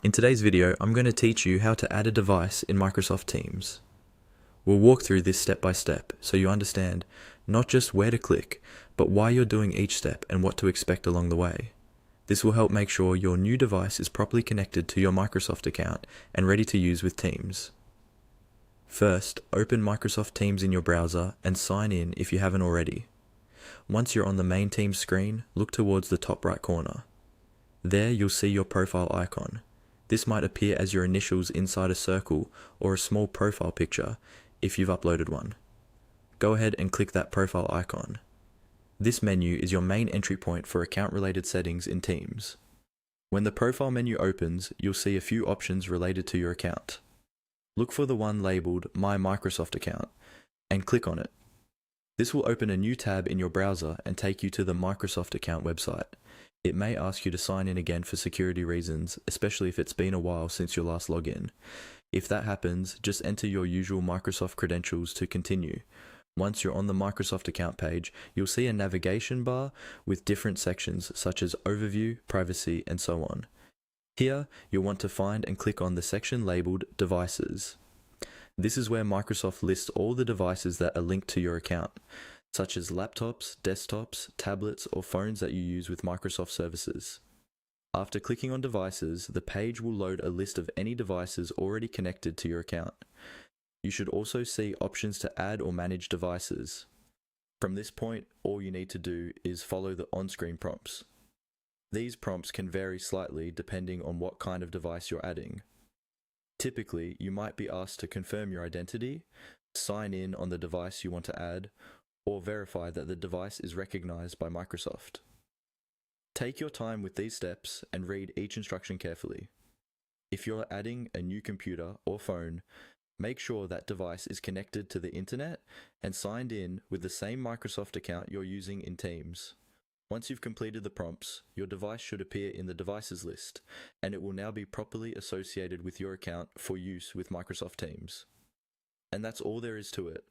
In today's video, I'm going to teach you how to add a device in Microsoft Teams. We'll walk through this step by step so you understand not just where to click, but why you're doing each step and what to expect along the way. This will help make sure your new device is properly connected to your Microsoft account and ready to use with Teams. First, open Microsoft Teams in your browser and sign in if you haven't already. Once you're on the main Teams screen, look towards the top right corner. There you'll see your profile icon. This might appear as your initials inside a circle or a small profile picture if you've uploaded one. Go ahead and click that profile icon. This menu is your main entry point for account-related settings in Teams. When the profile menu opens, you'll see a few options related to your account. Look for the one labeled My Microsoft Account and click on it. This will open a new tab in your browser and take you to the Microsoft Account website. It may ask you to sign in again for security reasons, especially if it's been a while since your last login. If that happens, just enter your usual Microsoft credentials to continue. Once you're on the Microsoft account page, you'll see a navigation bar with different sections such as Overview, Privacy, and so on. Here, you'll want to find and click on the section labeled Devices. This is where Microsoft lists all the devices that are linked to your account, such as laptops, desktops, tablets, or phones that you use with Microsoft services. After clicking on Devices, the page will load a list of any devices already connected to your account. You should also see options to add or manage devices. From this point, all you need to do is follow the on-screen prompts. These prompts can vary slightly depending on what kind of device you're adding. Typically, you might be asked to confirm your identity, sign in on the device you want to add, or verify that the device is recognized by Microsoft. Take your time with these steps and read each instruction carefully. If you're adding a new computer or phone, make sure that device is connected to the internet and signed in with the same Microsoft account you're using in Teams. Once you've completed the prompts, your device should appear in the devices list, and it will now be properly associated with your account for use with Microsoft Teams. And that's all there is to it.